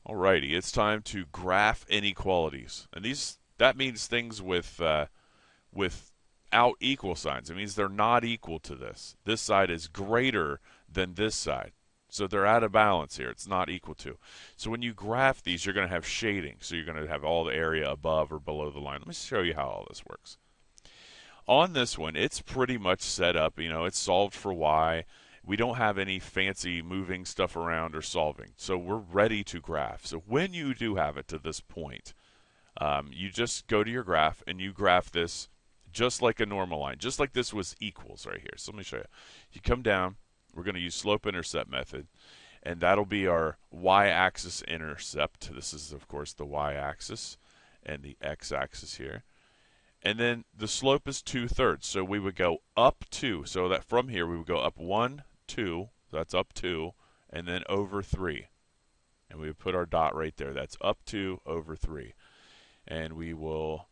Alrighty, it's time to graph inequalities, and that means things without equal signs. It means they're not equal to this. This side is greater than this side, so they're out of balance here. It's not equal to. So when you graph these, you're going to have shading. So you're going to have all the area above or below the line. Let me show you how all this works. On this one, it's pretty much set up. It's solved for y. We don't have any fancy moving stuff around or solving. So we're ready to graph. So when you do have it to this point, you just go to your graph and you graph this just like a normal line, just like this was equals right here. So let me show you. You come down, we're going to use slope-intercept method, and that'll be our y-axis intercept. This is, of course, the y-axis and the x-axis here. And then the slope is 2/3, so we would go up 2. So that from here we would go up 1, 2, that's up 2, and then over 3. And we would put our dot right there. That's up 2 over 3. And we will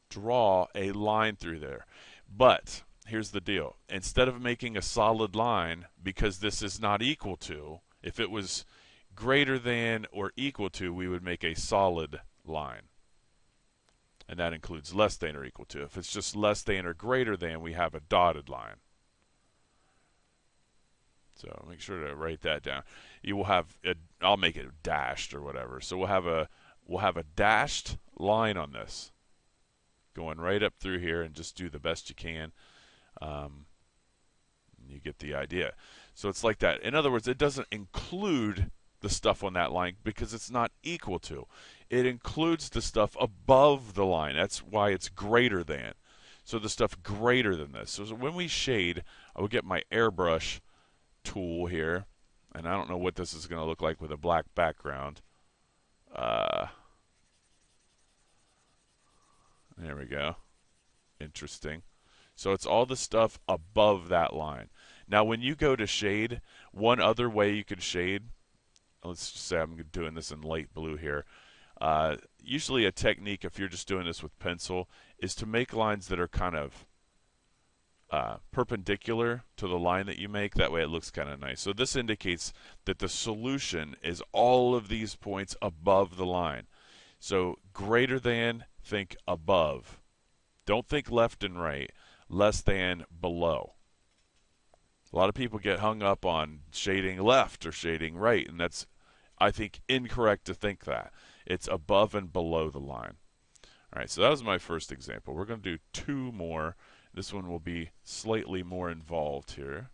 draw a line through there. But here's the deal. Instead of making a solid line, because this is not equal to, if it was greater than or equal to, we would make a solid line. And that includes less than or equal to. If it's just less than or greater than, we have a dotted line. So make sure to write that down. You will have I'll make it dashed or whatever. So we'll have a dashed line on this, going right up through here, and just do the best you can. You get the idea. So it's like that. In other words, it doesn't include the stuff on that line because it's not equal to. It includes the stuff above the line. That's why it's greater than. So the stuff greater than this. So when we shade, I will get my airbrush tool here, and I don't know what this is going to look like with a black background. There we go. Interesting. So it's all the stuff above that line. Now when you go to shade, one other way you could shade, let's just say I'm doing this in light blue here. Usually a technique, if you're just doing this with pencil, is to make lines that are kind of perpendicular to the line that you make. That way it looks kind of nice. So this indicates that the solution is all of these points above the line. So greater than, think above. Don't think left and right. Less than, below. A lot of people get hung up on shading left or shading right, and that's, I think, incorrect to think that. It's above and below the line. All right, so that was my first example. We're going to do two more. This one will be slightly more involved here.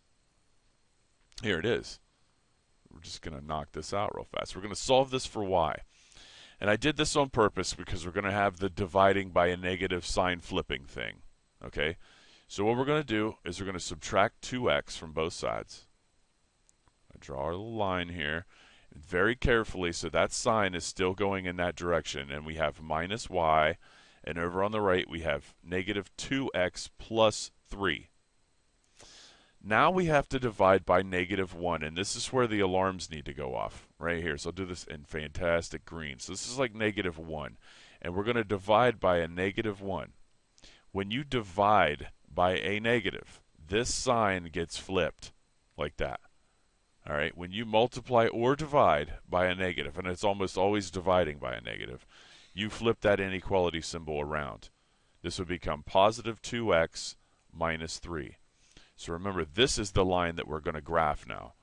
Here it is. We're just going to knock this out real fast. We're going to solve this for y. And I did this on purpose because we're going to have the dividing by a negative sign flipping thing. Okay? So what we're going to do is we're going to subtract 2x from both sides. I draw our little line here. Very carefully, so that sign is still going in that direction, and we have minus y, and over on the right we have negative 2x plus 3. Now we have to divide by negative 1, and this is where the alarms need to go off, right here. So I'll do this in fantastic green. So this is like negative 1, and we're going to divide by a negative 1. When you divide by a negative, this sign gets flipped like that. All right, when you multiply or divide by a negative, and it's almost always dividing by a negative, you flip that inequality symbol around. This would become positive 2x minus 3. So remember, this is the line that we're going to graph now.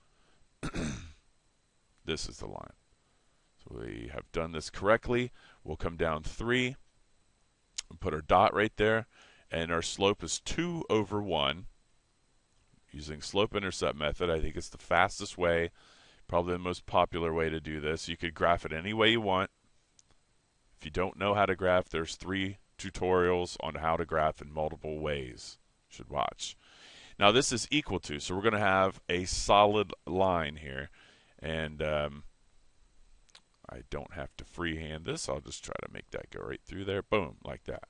This is the line. So we have done this correctly. We'll come down 3 and put our dot right there, and our slope is 2 over 1. Using slope-intercept method, I think it's the fastest way, probably the most popular way to do this. You could graph it any way you want. If you don't know how to graph, there's 3 tutorials on how to graph in multiple ways. You should watch. Now this is equal to, so we're going to have a solid line here. And I don't have to freehand this. I'll just try to make that go right through there. Boom, like that.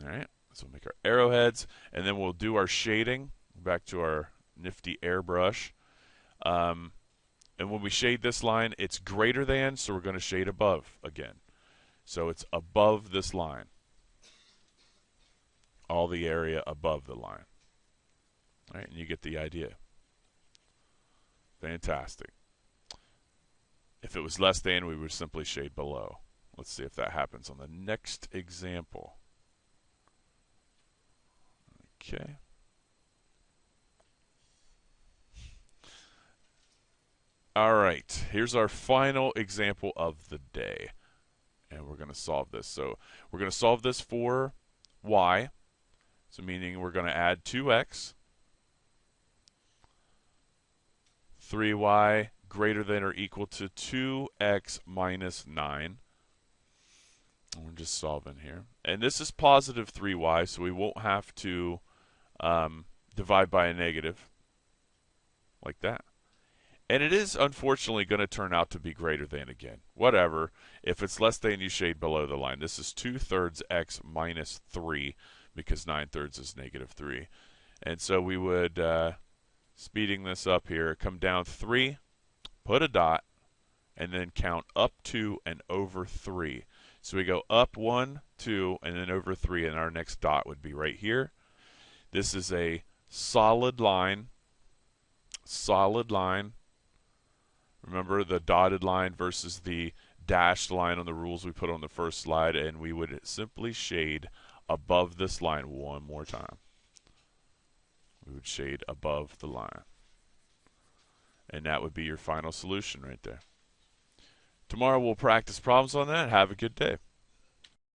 All right. So we'll make our arrowheads, and then we'll do our shading. Back to our nifty airbrush. And when we shade this line, it's greater than, so we're going to shade above again. So it's above this line. All the area above the line. All right, and you get the idea. Fantastic. If it was less than, we would simply shade below. Let's see if that happens on the next example. Okay. All right, here's our final example of the day. And we're going to solve this. So we're going to solve this for y. So meaning we're going to add 2x, 3y greater than or equal to 2x minus 9. And we're just solving here. And this is positive 3y, so we won't have to divide by a negative like that. And it is unfortunately going to turn out to be greater than again. Whatever. If it's less than, you shade below the line. This is 2/3 x minus 3 because 9/3 is negative 3. And so we would, speeding this up here, come down 3, put a dot, and then count up 2 and over 3. So we go up 1, 2, and then over 3, and our next dot would be right here. This is a solid line. Solid line. Remember the dotted line versus the dashed line on the rules we put on the first slide, and we would simply shade above this line one more time. We would shade above the line. And that would be your final solution right there. Tomorrow we'll practice problems on that. Have a good day.